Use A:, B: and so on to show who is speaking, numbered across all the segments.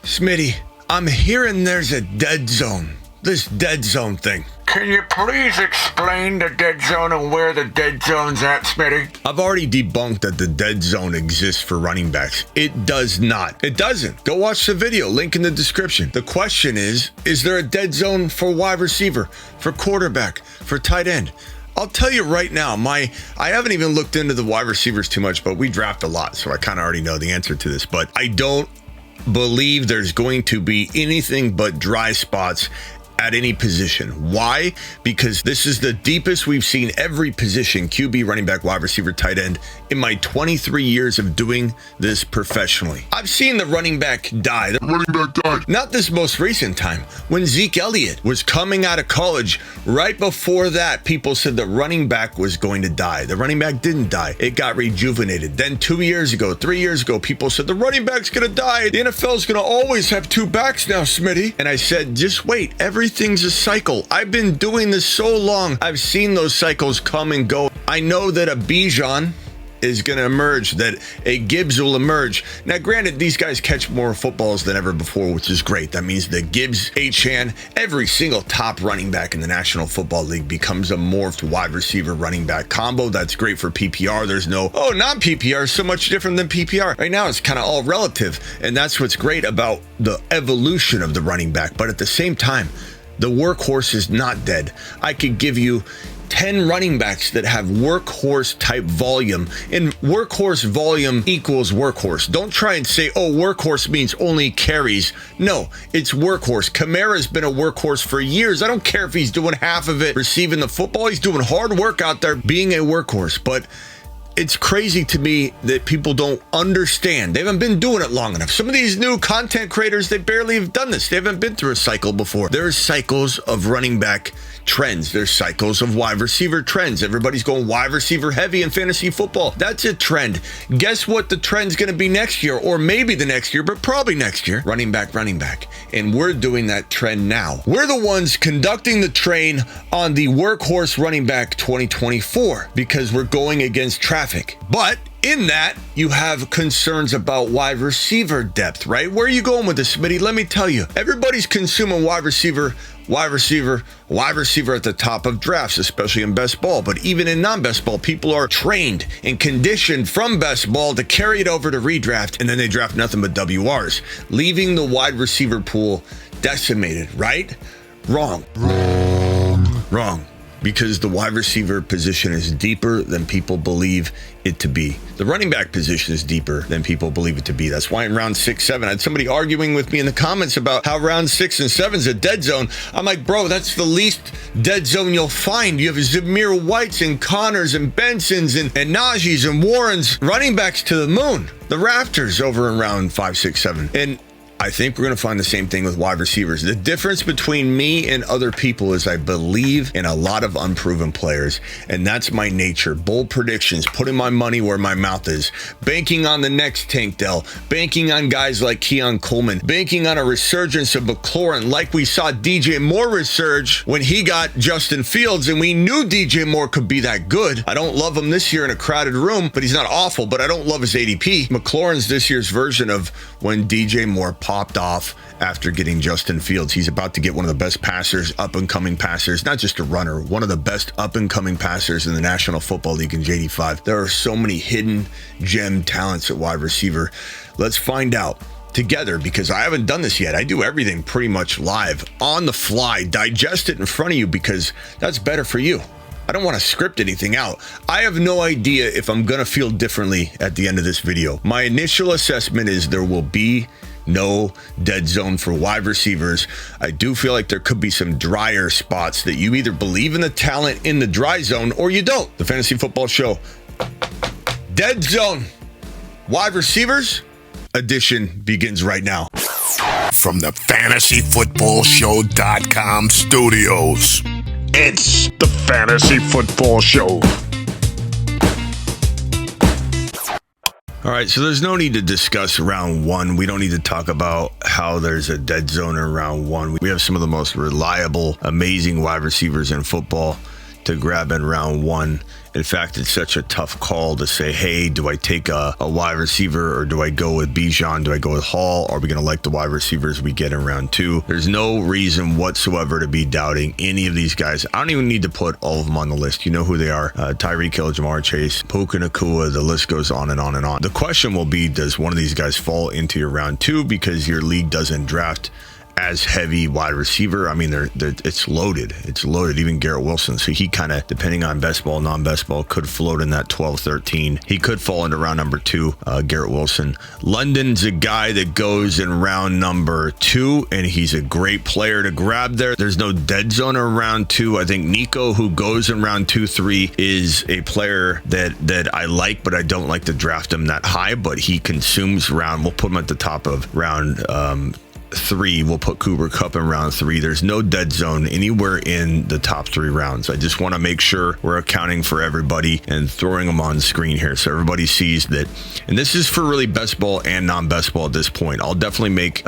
A: Smitty, I'm hearing there's a dead zone. This dead zone thing.
B: Can you please explain the dead zone and where the dead zone's at, Smitty?
A: I've already debunked that the dead zone exists for running backs. It does not. It doesn't. Go watch the video, link in the description. The question is there a dead zone for wide receiver, for quarterback, for tight end? I'll tell you right now, I haven't even looked into the wide receivers too much, but we draft a lot, so I kind of already know the answer to this. But I don't believe there's going to be anything but dry spots at any position. Why? Because this is the deepest we've seen every position, QB, running back, wide receiver, tight end, in my 23 years of doing this professionally. I've seen the running back die. The running back died. Not this most recent time. When Zeke Elliott was coming out of college, right before that, people said the running back was going to die. The running back didn't die. It got rejuvenated. Then 2 years ago, 3 years ago, people said the running back's going to die. The NFL's going to always have two backs now, Smitty. And I said, just wait. Everything's a cycle. I've been doing this so long. I've seen those cycles come and go. I know that a Bijan is going to emerge, that a Gibbs will emerge. Now, granted, these guys catch more footballs than ever before, which is great. That means the Gibbs, Achane, every single top running back in the National Football League becomes a morphed wide receiver running back combo. That's great for PPR. There's no, non-PPR is so much different than PPR. Right now, it's kind of all relative, and that's what's great about the evolution of the running back. But at the same time, the workhorse is not dead. I could give you 10 running backs that have workhorse type volume, and workhorse volume equals workhorse. Don't try and say, workhorse means only carries. No, it's workhorse. Kamara's been a workhorse for years. I don't care if he's doing half of it receiving the football. He's doing hard work out there being a workhorse. But it's crazy to me that people don't understand. They haven't been doing it long enough. Some of these new content creators, they barely have done this. They haven't been through a cycle before. There's cycles of running back trends. There's cycles of wide receiver trends. Everybody's going wide receiver heavy in fantasy football. That's a trend. Guess what the trend's going to be next year, or maybe the next year, but probably next year? Running back. And we're doing that trend now. We're the ones conducting the train on the workhorse running back 2024 because we're going against traffic. But in that, you have concerns about wide receiver depth, right? Where are you going with this, Smitty? Let me tell you, everybody's consuming wide receiver at the top of drafts, especially in best ball. But even in non-best ball, people are trained and conditioned from best ball to carry it over to redraft, and then they draft nothing but WRs, leaving the wide receiver pool decimated, right? Wrong. Because the wide receiver position is deeper than people believe it to be. The running back position is deeper than people believe it to be. That's why in round 6, 7, I had somebody arguing with me in the comments about how round 6 and 7 is a dead zone. I'm like, bro, that's the least dead zone you'll find. You have Zamir Whites and Connors and Bensons and Najees and Warrens, running backs to the moon, the rafters over in round 5, 6, 7. And I think we're going to find the same thing with wide receivers. The difference between me and other people is I believe in a lot of unproven players, and that's my nature. Bold predictions, putting my money where my mouth is, banking on the next Tank Dell, banking on guys like Keon Coleman, banking on a resurgence of McLaurin, like we saw DJ Moore resurge when he got Justin Fields, and we knew DJ Moore could be that good. I don't love him this year in a crowded room, but he's not awful, but I don't love his ADP. McLaurin's this year's version of when DJ Moore popped off after getting Justin Fields. He's about to get one of the best passers, up-and-coming passers, not just a runner, one of the best up-and-coming passers in the National Football League in JD5. There are so many hidden gem talents at wide receiver. Let's find out together, because I haven't done this yet. I do everything pretty much live, on the fly, digest it in front of you, because that's better for you. I don't want to script anything out. I have no idea if I'm going to feel differently at the end of this video. My initial assessment is there will be no dead zone for wide receivers. I do feel like there could be some drier spots that you either believe in the talent in the dry zone or you don't. The Fantasy Football Show Dead Zone Wide Receivers edition begins right now.
C: From the FantasyFootballShow.com studios, it's the Fantasy Football Show.
A: All right, so there's no need to discuss round 1. We don't need to talk about how there's a dead zone in round 1. We have some of the most reliable, amazing wide receivers in football. to grab in round 1. In fact, it's such a tough call to say, hey, do I take a wide receiver or do I go with Bijan? Do I go with Hall? Are we going to like the wide receivers we get in round 2? There's no reason whatsoever to be doubting any of these guys. I don't even need to put all of them on the list. You know who they are. Tyreek Hill, Jamar Chase, Puka Nacua, the list goes on and on and on. The question will be, does one of these guys fall into your round 2 because your league doesn't draft as heavy wide receiver? I mean, it's loaded. It's loaded. Even Garrett Wilson. So he kind of, depending on best ball, non-best ball, could float in that 12-13. He could fall into round number 2, Garrett Wilson. London's a guy that goes in round number 2, and he's a great player to grab there. There's no dead zone in round 2. I think Nico, who goes in round 2-3, is a player that I like, but I don't like to draft him that high, but he consumes round. We'll put him at the top of round 3. We'll put Cooper Kupp in round 3. There's no dead zone anywhere in the top 3 rounds. I just want to make sure we're accounting for everybody and throwing them on screen here so everybody sees that. And this is for really best ball and non-best ball at this point. I'll definitely make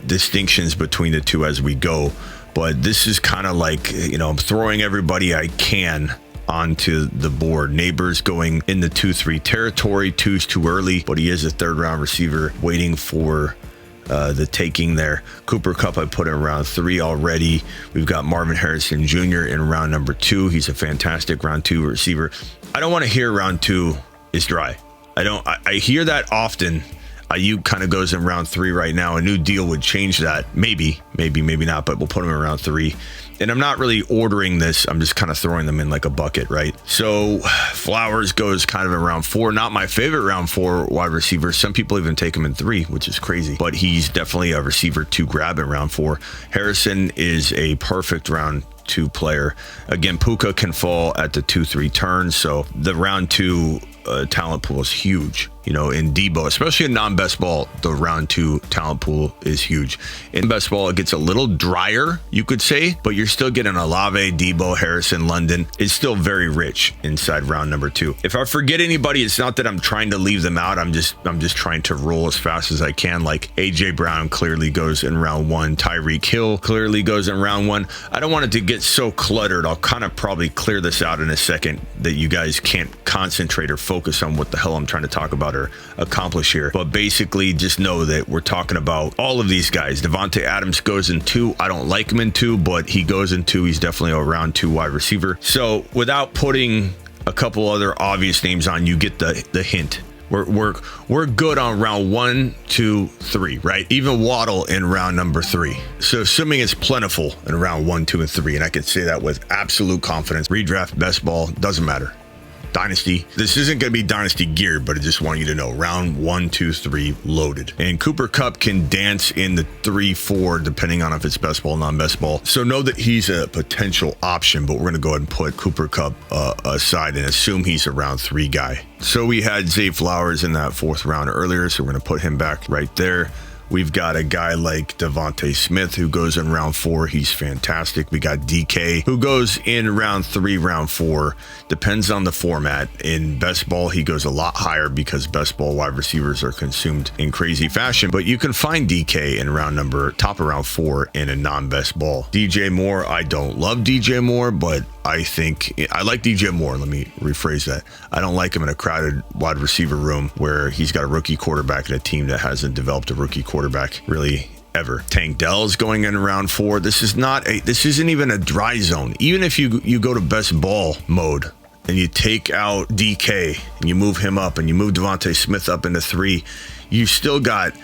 A: distinctions between the two as we go, but this is kind of like, I'm throwing everybody I can onto the board. Neighbors going in the 2-3 territory. 2's too early, but he is a 3rd round receiver waiting for the taking there. Cooper Kupp I put in round 3 already. We've got Marvin Harrison Jr. in round number 2. He's a fantastic round 2 receiver. I don't want to hear round 2 is dry. I hear that often. Ayuk kind of goes in round 3 right now. A new deal would change that. Maybe not, but we'll put him in round 3. And I'm not really ordering this. I'm just kind of throwing them in like a bucket, right? So Flowers goes kind of in round 4. Not my favorite round 4 wide receiver. Some people even take him in 3, which is crazy. But he's definitely a receiver to grab in round 4. Harrison is a perfect round 2 player. Again, Puka can fall at the 2-3 turn. So the round 2 talent pool is huge. In Debo, especially in non-best ball, the round 2 talent pool is huge. In best ball, it gets a little drier, you could say, but you're still getting Olave, Debo, Harrison, London. It's still very rich inside round number 2. If I forget anybody, it's not that I'm trying to leave them out. I'm just trying to roll as fast as I can. Like AJ Brown clearly goes in round 1. Tyreek Hill clearly goes in round 1. I don't want it to get so cluttered. I'll kind of probably clear this out in a second that you guys can't concentrate or focus on what the hell I'm trying to talk about or accomplish here. But basically, just know that we're talking about all of these guys. Devontae Adams goes in 2. I don't like him in 2, but he goes in 2. He's definitely a round 2 wide receiver. So without putting a couple other obvious names on, you get the hint. We're good on round 1, 2, 3, right? Even Waddle in round number 3. So assuming it's plentiful in round 1, 2, and 3, and I can say that with absolute confidence. Redraft, best ball, doesn't matter. Dynasty. This isn't going to be Dynasty geared, but I just want you to know round 1, 2, 3 loaded. And Cooper Kupp can dance in the 3, 4, depending on if it's best ball, non-best ball. So know that he's a potential option, but we're going to go ahead and put Cooper Kupp aside and assume he's a round 3 guy. So we had Zay Flowers in that 4th round earlier, so we're going to put him back right there. We've got a guy like Devontae Smith who goes in round 4. He's fantastic. We got DK who goes in round 3, round 4. Depends on the format. In best ball, he goes a lot higher because best ball wide receivers are consumed in crazy fashion. But you can find DK in top of round 4 in a non-best ball. DJ Moore, I don't love DJ Moore, but I like DJ Moore. Let me rephrase that. I don't like him in a crowded wide receiver room where he's got a rookie quarterback and a team that hasn't developed a rookie quarterback really ever. Tank Dell's going in round 4. This isn't even a dry zone. Even if you go to best ball mode and you take out DK and you move him up and you move Devontae Smith up into 3, you still got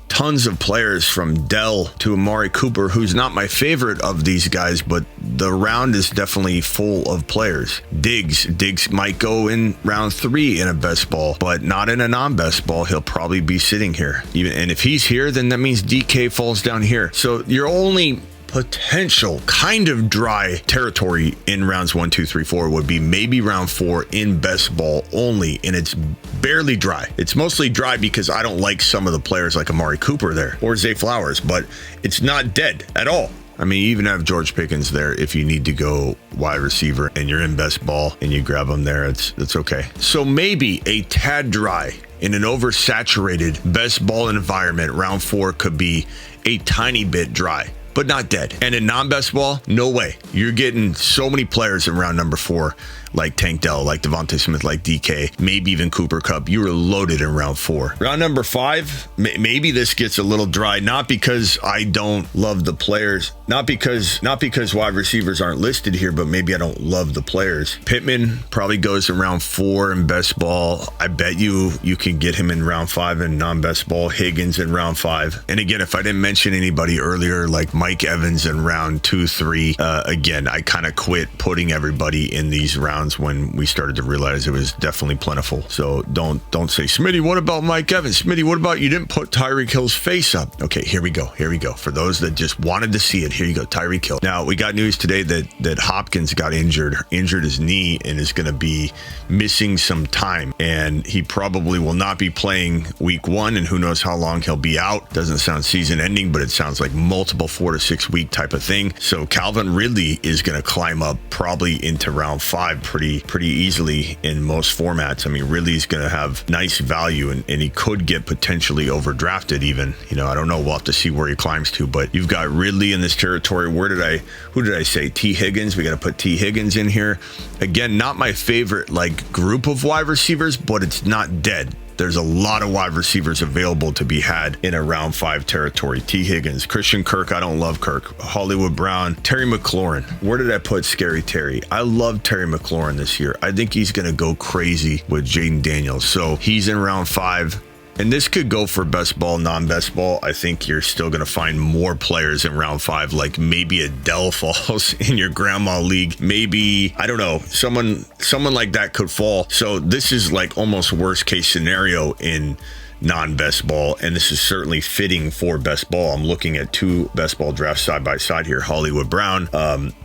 A: tons of players from Dell to Amari Cooper, who's not my favorite of these guys, but the round is definitely full of players. Diggs might go in round 3 in a best ball, but not in a non-best ball. He'll probably be sitting here. And if he's here, then that means DK falls down here. So you're only potential kind of dry territory in rounds 1, 2, 3, 4 would be maybe round 4 in best ball only, and it's barely dry. It's mostly dry because I don't like some of the players like Amari Cooper there or Zay Flowers, but it's not dead at all. I mean, you even have George Pickens there if you need to go wide receiver and you're in best ball and you grab him there, it's okay. So maybe a tad dry in an oversaturated best ball environment, round 4 could be a tiny bit dry. but not dead. And in non-best ball, no way. You're getting so many players in round number 4, like Tank Dell, like Devontae Smith, like DK, maybe even Cooper Kupp. You were loaded in round 4. Round number 5, maybe this gets a little dry, not because I don't love the players, not because wide receivers aren't listed here, but maybe I don't love the players. Pittman probably goes in round 4 in best ball. I bet you can get him in round 5 in non-best ball. Higgins in round 5. And again, if I didn't mention anybody earlier, like Mike Evans in round 2, 3, again, I kind of quit putting everybody in these rounds when we started to realize it was definitely plentiful. So don't say, Smitty, what about Mike Evans? Smitty, what about you didn't put Tyreek Hill's face up? Okay, here we go. For those that just wanted to see it, here you go, Tyreek Hill. Now, we got news today that Hopkins got injured his knee, and is going to be missing some time. And he probably will not be playing week 1, and who knows how long he'll be out. Doesn't sound season ending, but it sounds like multiple 4 to 6 week type of thing. So Calvin Ridley is going to climb up probably into round 5 pretty easily in most formats. I mean, Ridley's going to have nice value, and he could get potentially overdrafted even. I don't know. We'll have to see where he climbs to, but you've got Ridley in this territory. Who did I say? T. Higgins. We got to put T. Higgins in here. Again, not my favorite group of wide receivers, but it's not dead. There's a lot of wide receivers available to be had in a round 5 territory. T. Higgins, Christian Kirk. I don't love Kirk. Hollywood Brown, Terry McLaurin. Where did I put Scary Terry? I love Terry McLaurin this year. I think he's going to go crazy with Jaden Daniels. So he's in round 5. And this could go for best ball, non-best ball. I think you're still going to find more players in round 5, like maybe Adele falls in your grandma league. Maybe, I don't know, someone like that could fall. So this is like almost worst case scenario in non-best ball, and this is certainly fitting for best ball. I'm looking at 2 best ball drafts side by side here. Hollywood Brown,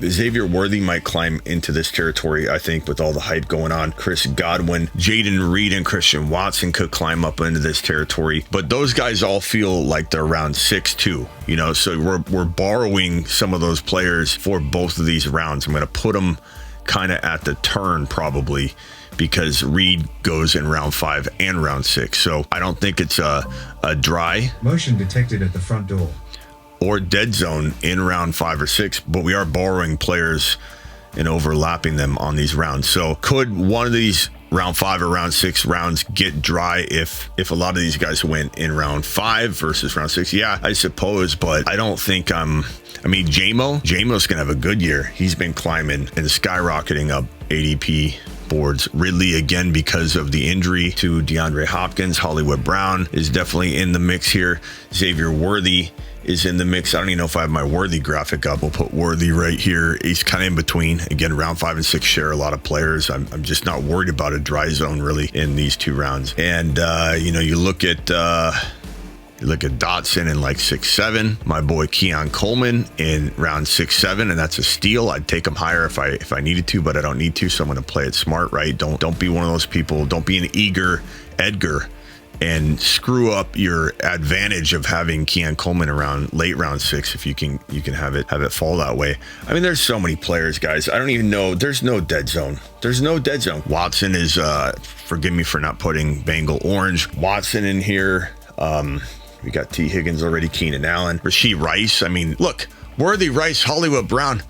A: Xavier Worthy might climb into this territory, I think, with all the hype going on. Chris Godwin, Jaden Reed, and Christian Watson could climb up into this territory, but those guys all feel like they're around 6'2", so we're borrowing some of those players for both of these rounds. I'm going to put them kind of at the turn probably, because Reed goes in round 5 and round 6. So I don't think it's a dry
D: motion detected at the front door
A: or dead zone in round 5 or 6, but we are borrowing players and overlapping them on these rounds. So could one of these round 5 or round 6 rounds get dry if a lot of these guys went in round 5 versus round 6? Yeah, I suppose, but I don't think Jamo's gonna have a good year. He's been climbing and skyrocketing up ADP boards. Ridley, again, because of the injury to DeAndre Hopkins. Hollywood Brown is definitely in the mix here. Xavier Worthy is in the mix. I don't even know if I have my Worthy graphic up. We'll put Worthy right here. He's kind of in between. Again, round 5 and 6 share a lot of players. I'm just not worried about a dry zone really in these 2 rounds. And you look at Dotson in like 6-7. My boy Keon Coleman in round 6-7, and that's a steal. I'd take him higher if I needed to, but I don't need to. So I'm going to play it smart, right? Don't be one of those people. Don't be an eager Edgar and screw up your advantage of having Keon Coleman around late round 6 if you can have it fall that way. I mean, there's so many players, guys. I don't even know. There's no dead zone. Watson is forgive me for not putting Bengal Orange. Watson in here. We got T. Higgins already, Keenan Allen, Rashee Rice. I mean, look, Worthy, Rice, Hollywood Brown.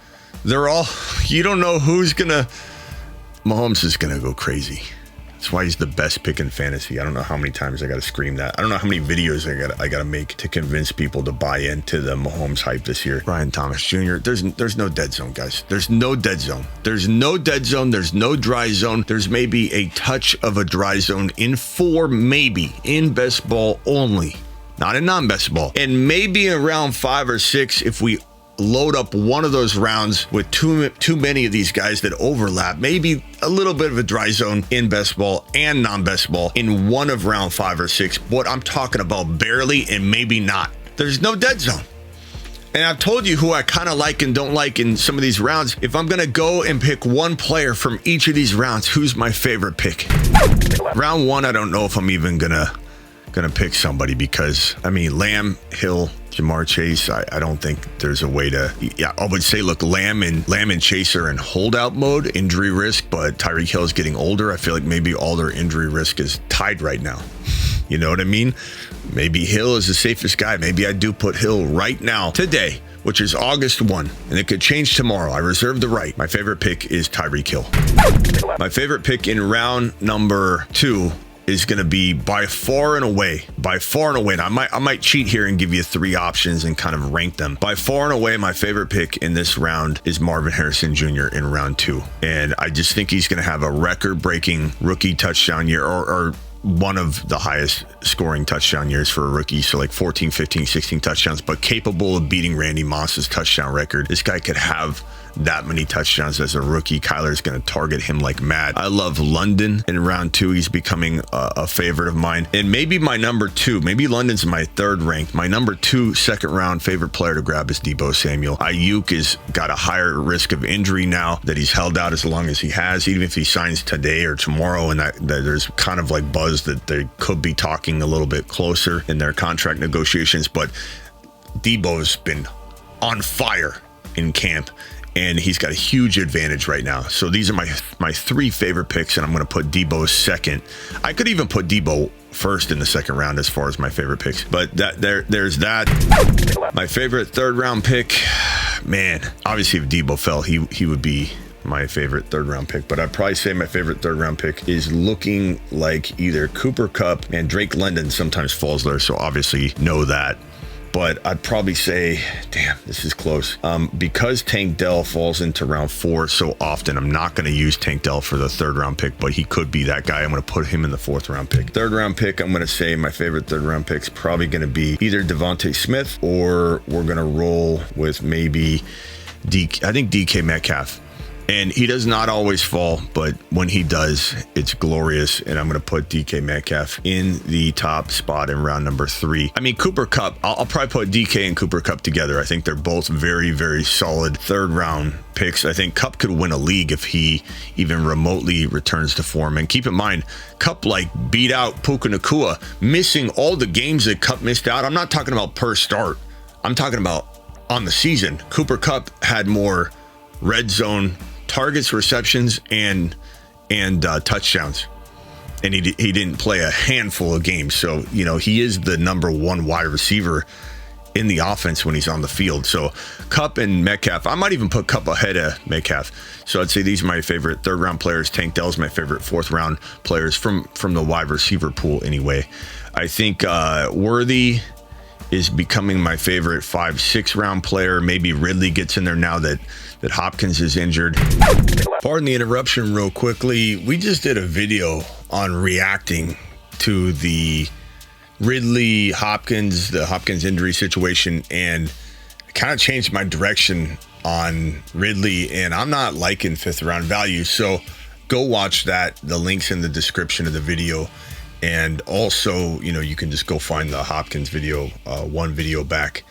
A: They're all, you don't know Mahomes is going to go crazy. That's why he's the best pick in fantasy. I don't know how many times I got to scream that. I don't know how many videos I got to make to convince people to buy into the Mahomes hype this year. Brian Thomas Jr. There's no dead zone, guys. There's no dead zone. There's no dead zone. There's no dry zone. There's maybe a touch of a dry zone in 4, maybe in best ball only. Not in non-best ball. And maybe in round 5 or 6, if we load up one of those rounds with too many of these guys that overlap, maybe a little bit of a dry zone in best ball and non-best ball in one of round 5 or 6. What I'm talking about, barely and maybe not. There's no dead zone. And I've told you who I kind of like and don't like in some of these rounds. If I'm going to go and pick one player from each of these rounds, who's my favorite pick? Round 1, I don't know if I'm even gonna pick somebody, because Lamb, Hill, Jamar Chase, I don't think there's a way to. Yeah, I would say, look, Lamb and Chase are in holdout mode, injury risk, but Tyreek Hill is getting older. I feel like maybe all their injury risk is tied right now. You know what I mean? Maybe Hill is the safest guy. Maybe I do put Hill right now, today, which is August 1, and it could change tomorrow. I reserve the right. My favorite pick is Tyreek Hill. My favorite pick in round number 2 is going to be by far and away. And I might cheat here and give you 3 options and kind of rank them. By far and away, my favorite pick in this round is Marvin Harrison Jr. in round 2. And I just think he's going to have a record-breaking rookie touchdown year, or one of the highest scoring touchdown years for a rookie. So like 14, 15, 16 touchdowns, but capable of beating Randy Moss's touchdown record. This guy could have that many touchdowns as a rookie. Kyler's going to target him like mad. I love London in round 2. He's becoming a favorite of mine. And maybe my number 2, maybe London's my 3rd ranked. My number 2 second round favorite player to grab is Deebo Samuel. Ayuk has got a higher risk of injury now that he's held out as long as he has. Even if he signs today or tomorrow, and that there's kind of like buzz that they could be talking a little bit closer in their contract negotiations. But Deebo's been on fire in camp, and he's got a huge advantage right now. So these are my 3 favorite picks, and I'm going to put Deebo second. I could even put Deebo first in the second round as far as my favorite picks. But there's that. My favorite 3rd round pick, man, obviously if Deebo fell, he would be my favorite 3rd round pick. But I'd probably say my favorite 3rd round pick is looking like either Cooper Kupp, and Drake London sometimes falls there, so obviously know that. But I'd probably say, damn, this is close. Because Tank Dell falls into round 4 so often, I'm not going to use Tank Dell for the 3rd round pick, but he could be that guy. I'm going to put him in the 4th round pick. 3rd round pick, I'm going to say my favorite 3rd round pick is probably going to be either Devontae Smith, or we're going to roll with maybe I think DK Metcalf. And he does not always fall, but when he does, it's glorious. And I'm going to put DK Metcalf in the top spot in round number 3. I mean, Cooper Kupp, I'll probably put DK and Cooper Kupp together. I think they're both very, very solid 3rd round picks. I think Kupp could win a league if he even remotely returns to form. And keep in mind, Kupp beat out Puka Nacua, missing all the games that Kupp missed out. I'm not talking about per start. I'm talking about on the season. Cooper Kupp had more red zone targets, receptions, and touchdowns, and he didn't play a handful of games. So he is the number 1 wide receiver in the offense when he's on the field. So Kupp and Metcalf, I might even put Kupp ahead of Metcalf. So I'd say these are my favorite 3rd round players. Tank Dell's my favorite 4th round players from the wide receiver pool anyway. I think Worthy is becoming my favorite 5-6 round player. Maybe Ridley gets in there now that Hopkins is injured. Pardon the interruption real quickly. We just did a video on reacting to the the Hopkins injury situation, and it kind of changed my direction on Ridley, and I'm not liking 5th round value. So go watch that. The link's in the description of the video. And also, you can just go find the Hopkins video, 1 video back,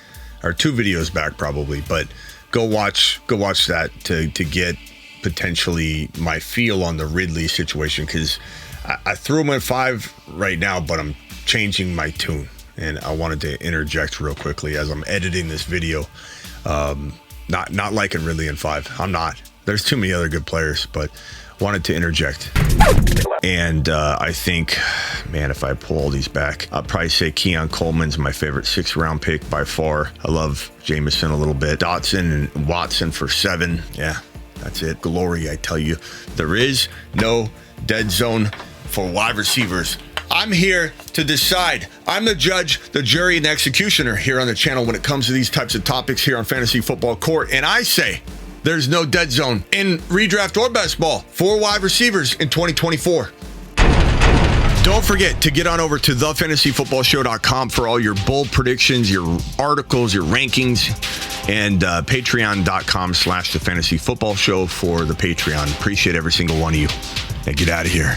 A: or 2 videos back probably, but go watch that to get potentially my feel on the Ridley situation, because I threw him at 5 right now, but I'm changing my tune, and I wanted to interject real quickly as I'm editing this video. Not liking Ridley in 5. I'm not. There's too many other good players, but wanted to interject. And I think, man, if I pull all these back, I'll probably say Keon Coleman's my favorite 6th round pick by far. I love Jameson a little bit. Dotson and Watson for 7. Yeah, that's it. Glory, I tell you. There is no dead zone for wide receivers. I'm here to decide. I'm the judge, the jury, and the executioner here on the channel when it comes to these types of topics here on Fantasy Football Court. And I say there's no dead zone in redraft or best ball for wide receivers in 2024. Don't forget to get on over to thefantasyfootballshow.com for all your bold predictions, your articles, your rankings, and patreon.com/thefantasyfootballshow for the Patreon. Appreciate every single one of you. And get out of here.